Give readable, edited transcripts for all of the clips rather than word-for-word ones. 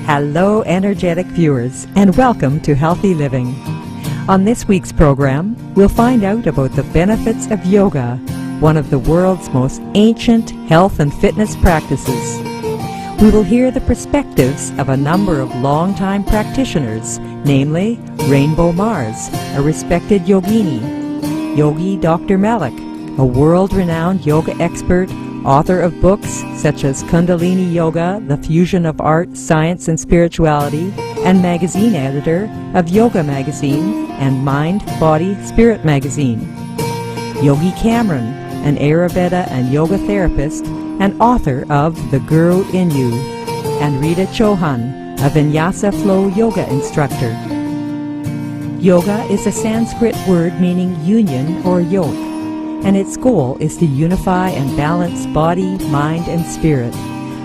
Hello, energetic viewers, and welcome to Healthy Living. On this week's program, we'll find out about the benefits of yoga, one of the world's most ancient health and fitness practices. We will hear the perspectives of a number of long-time practitioners, namely Rainbow Mars, a respected yogini, Yogi Dr. Malik, a world-renowned yoga expert, author of books such as Kundalini Yoga, The Fusion of Art, Science and Spirituality, and magazine editor of Yoga Magazine and Mind, Body, Spirit Magazine. Yogi Cameron, an Ayurveda and yoga therapist and author of The Guru in You, and Rita Chauhan, a Vinyasa Flow yoga instructor. Yoga is a Sanskrit word meaning union or yoke, and its goal is to unify and balance body, mind, and spirit,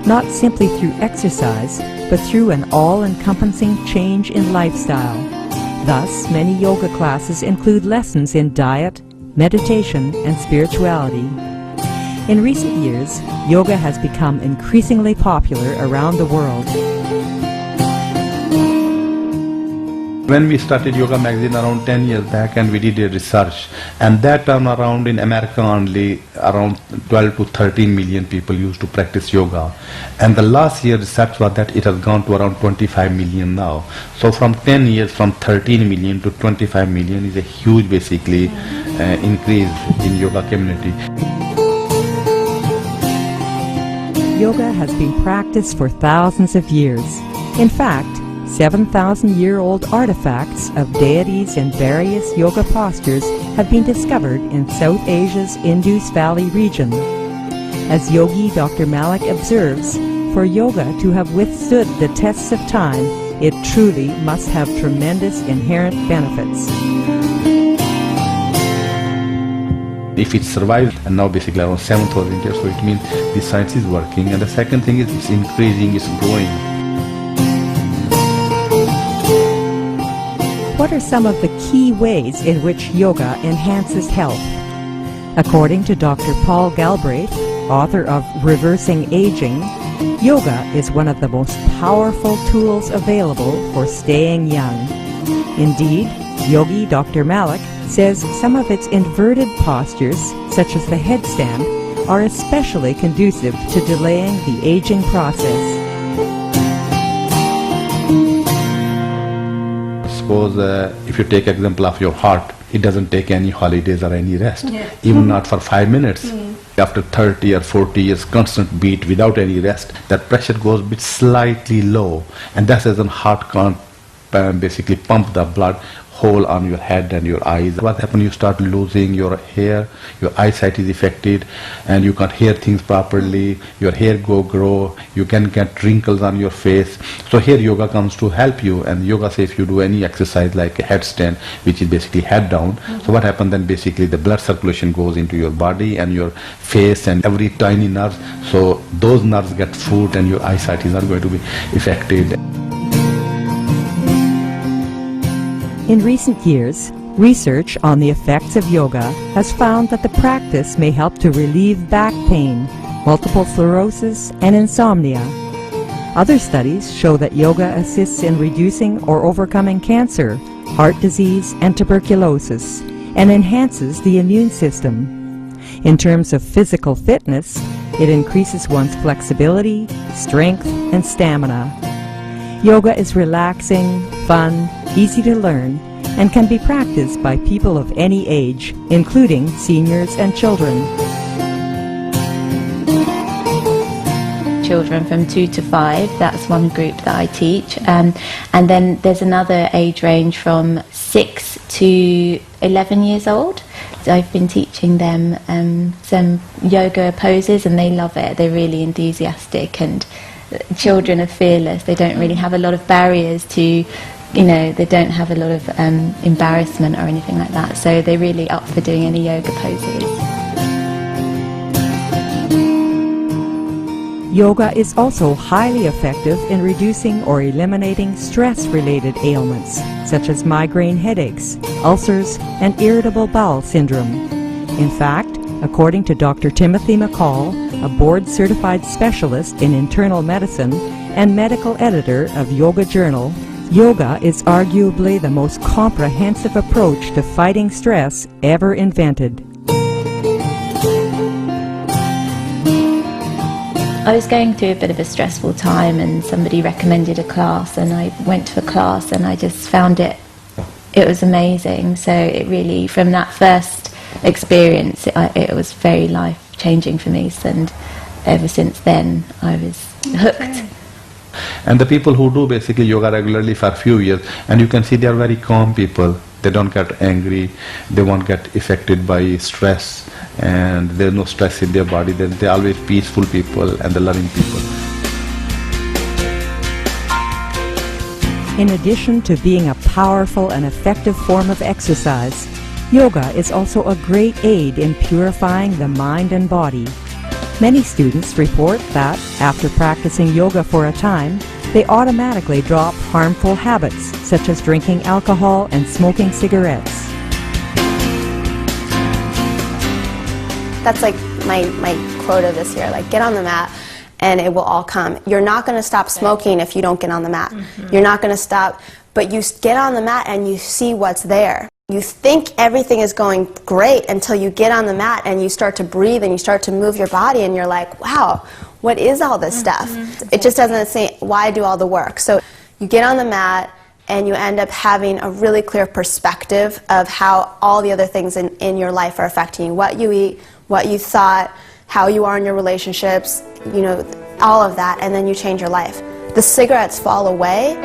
not simply through exercise, but through an all-encompassing change in lifestyle. Thus, many yoga classes include lessons in diet, meditation, and spirituality. In recent years, yoga has become increasingly popular around the world. When we started Yoga Magazine around 10 years back, and we did a research, and that time around in America only around 12 to 13 million people used to practice yoga, and the last year research was that it has gone to around 25 million now. So from 10 years, from 13 million to 25 million is a huge basically increase in yoga community. Yoga has been practiced for thousands of years. In fact, 7,000-year-old artifacts of deities in various yoga postures have been discovered in South Asia's Indus Valley region. As Yogi Dr. Malik observes, for yoga to have withstood the tests of time, it truly must have tremendous inherent benefits. If it survives, and now basically around 7,000 years, so it means the science is working, and the second thing is it's increasing, it's growing. What are some of the key ways in which yoga enhances health? According to Dr. Paul Galbraith, author of Reversing Aging, yoga is one of the most powerful tools available for staying young. Indeed, Yogi Dr. Malik says some of its inverted postures, such as the headstand, are especially conducive to delaying the aging process. Suppose if you take example of your heart, it doesn't take any holidays or any rest, even not for 5 minutes. After 30 or 40 years constant beat without any rest, that pressure goes a bit slightly low, and that's as in heart can't basically pump the blood whole on your head and your eyes. What happens, you start losing your hair, your eyesight is affected, and you can't hear things properly, your hair grow, you can get wrinkles on your face. So here yoga comes to help you, and yoga says if you do any exercise like a headstand, which is basically head down, so what happens then basically the blood circulation goes into your body and your face and every tiny nerve, so those nerves get food and your eyesight is not going to be affected. In recent years, research on the effects of yoga has found that the practice may help to relieve back pain, multiple sclerosis, and insomnia. Other studies show that yoga assists in reducing or overcoming cancer, heart disease, and tuberculosis, and enhances the immune system. In terms of physical fitness, it increases one's flexibility, strength, and stamina. Yoga is relaxing, fun, easy to learn, and can be practiced by people of any age, including seniors and children. Children from 2 to 5, that's one group that I teach, and then there's another age range from 6 to 11 years old. So I've been teaching them some yoga poses, and they love it. They're really enthusiastic, and children are fearless. They don't really have a lot of barriers to, they don't have a lot of embarrassment or anything like that, so they're really up for doing any yoga poses. Yoga is also highly effective in reducing or eliminating stress-related ailments, such as migraine headaches, ulcers, and irritable bowel syndrome. In fact, according to Dr. Timothy McCall, a board-certified specialist in internal medicine and medical editor of Yoga Journal, yoga is arguably the most comprehensive approach to fighting stress ever invented. I was going through a bit of a stressful time and somebody recommended a class, and I went to a class and I just found it was amazing. So it really, from that first experience, it was very life-changing for me, and ever since then I was hooked. Okay. And the people who do basically yoga regularly for a few years, and you can see they are very calm people. They don't get angry, they won't get affected by stress, and there's no stress in their body. They're always peaceful people and the loving people. In addition to being a powerful and effective form of exercise, yoga is also a great aid in purifying the mind and body. Many students report that, after practicing yoga for a time, they automatically drop harmful habits, such as drinking alcohol and smoking cigarettes. That's like my quota this year, like get on the mat and it will all come. You're not going to stop smoking if you don't get on the mat. You're not going to stop, but you get on the mat and you see what's there. You think everything is going great until you get on the mat and you start to breathe and you start to move your body and you're like, wow, what is all this stuff? It just doesn't say, why do all the work? So you get on the mat and you end up having a really clear perspective of how all the other things in your life are affecting you. What you eat, what you thought, how you are in your relationships, you know, all of that, and then you change your life. The cigarettes fall away.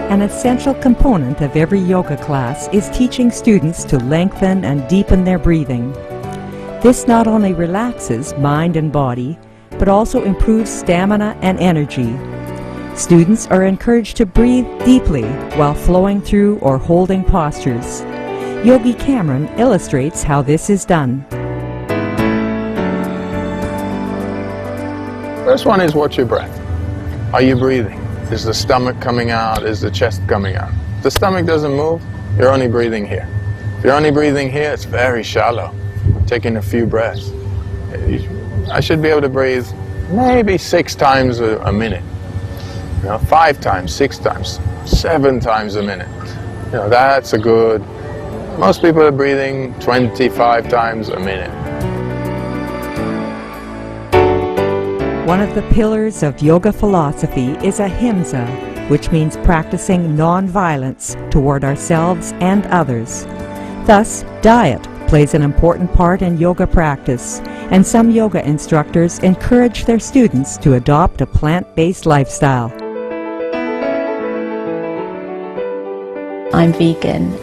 An essential component of every yoga class is teaching students to lengthen and deepen their breathing. This not only relaxes mind and body, but also improves stamina and energy. Students are encouraged to breathe deeply while flowing through or holding postures. Yogi Cameron illustrates how this is done. First one is watch your breath. Are you breathing? Is the stomach coming out? Is the chest coming out? If the stomach doesn't move, you're only breathing here. If you're only breathing here, it's very shallow. Taking a few breaths. I should be able to breathe maybe 6 times a minute. 5 times, 6 times, 7 times a minute. That's a good. Most people are breathing 25 times a minute. One of the pillars of yoga philosophy is ahimsa, which means practicing non-violence toward ourselves and others. Thus, diet plays an important part in yoga practice, and some yoga instructors encourage their students to adopt a plant-based lifestyle. I'm vegan,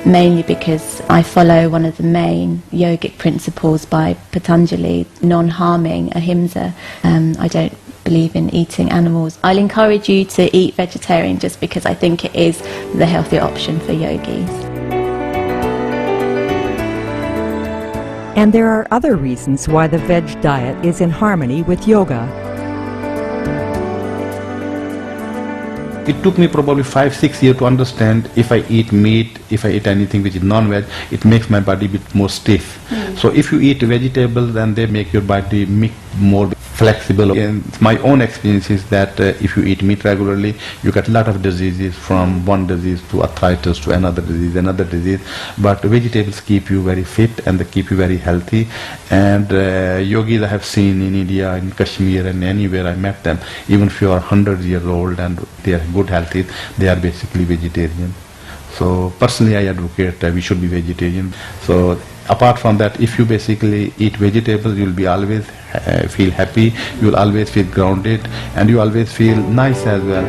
mainly because I follow one of the main yogic principles by Patanjali, non-harming, ahimsa. I don't believe in eating animals. I'll encourage you to eat vegetarian just because I think it is the healthier option for yogis. And there are other reasons why the veg diet is in harmony with yoga. It took me probably 5-6 years to understand if I eat meat, if I eat anything which is non-veg, it makes my body a bit more stiff. So if you eat vegetables, then they make your body more flexible. And my own experience is that if you eat meat regularly, you get a lot of diseases, from one disease to arthritis to another disease. But vegetables keep you very fit and they keep you very healthy. And yogis I have seen in India, in Kashmir and anywhere I met them, even if you are 100 years old and they are good healthy, they are basically vegetarian. So personally I advocate that we should be vegetarian. So apart from that, if you basically eat vegetables, you'll be always feel happy, you'll always feel grounded, and you always feel nice as well.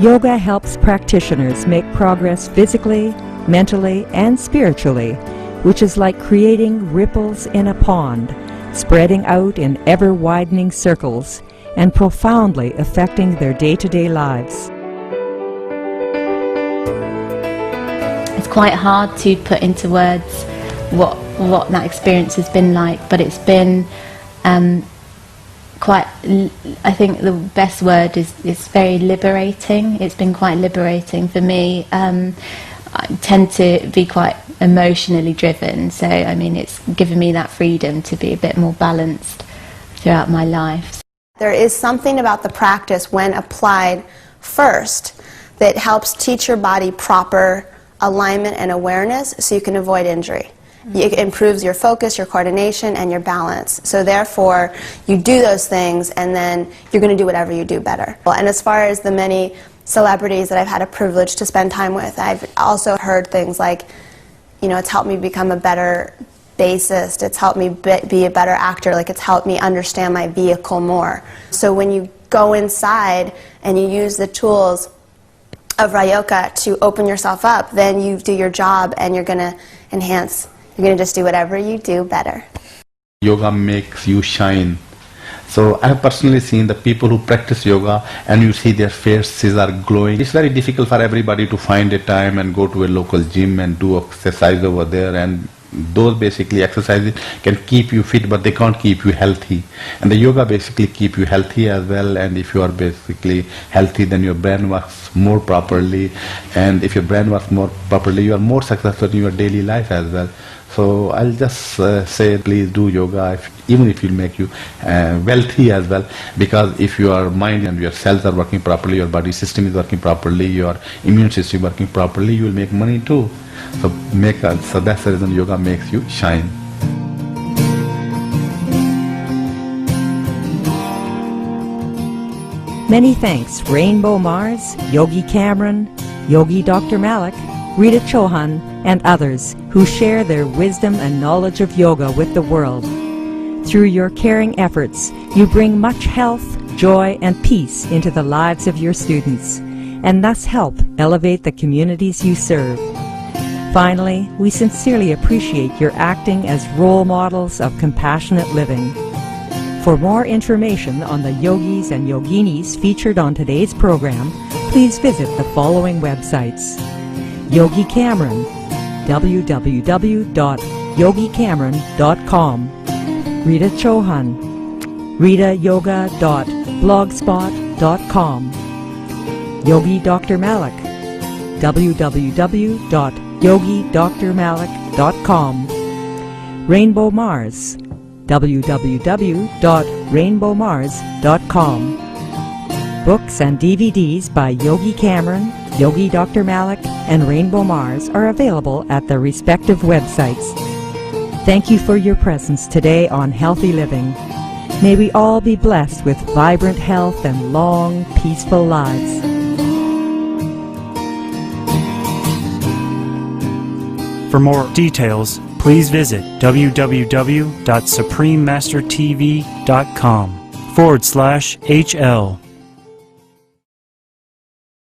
Yoga helps practitioners make progress physically, mentally, and spiritually, which is like creating ripples in a pond, spreading out in ever-widening circles, and profoundly affecting their day-to-day lives. It's quite hard to put into words what that experience has been like, but it's been quite, I think the best word is very liberating. It's been quite liberating for me. I tend to be quite emotionally driven, so I mean it's given me that freedom to be a bit more balanced throughout my life. There is something about the practice when applied first that helps teach your body proper alignment and awareness so you can avoid injury. It improves your focus, your coordination, and your balance. So therefore, you do those things and then you're going to do whatever you do better. And as far as the many celebrities that I've had a privilege to spend time with, I've also heard things like, it's helped me become a better bassist, it's helped me be a better actor, like it's helped me understand my vehicle more. So when you go inside and you use the tools of Rayoga to open yourself up, then you do your job and you're going to enhance. You're going to just do whatever you do better. Yoga makes you shine. So I have personally seen the people who practice yoga and you see their faces are glowing. It's very difficult for everybody to find a time and go to a local gym and do exercise over there, and those basically exercises can keep you fit but they can't keep you healthy, and the yoga basically keep you healthy as well. And if you are basically healthy, then your brain works more properly, and if your brain works more properly, you are more successful in your daily life as well. So I'll just say please do yoga, even if it will make you wealthy as well, because if your mind and your cells are working properly, your body system is working properly, your immune system working properly, you will make money too. So that's the reason yoga makes you shine. Many thanks Rainbow Mars, Yogi Cameron, Yogi Dr. Malik, Rita Chauhan, and others who share their wisdom and knowledge of yoga with the world. Through your caring efforts, you bring much health, joy, and peace into the lives of your students, and thus help elevate the communities you serve. Finally, we sincerely appreciate your acting as role models of compassionate living. For more information on the yogis and yoginis featured on today's program, please visit the following websites: Yogi Cameron, www.yogicameron.com; Rita Chauhan, ritayoga.blogspot.com; Yogi Dr. Malik, www.yogidrmalik.com; Rainbow Mars, www.rainbowmars.com. Books and DVDs by Yogi Cameron, Yogi Dr. Malik, and Rainbow Mars are available at their respective websites. Thank you for your presence today on Healthy Living. May we all be blessed with vibrant health and long, peaceful lives. For more details, please visit www.suprememastertv.com/HL.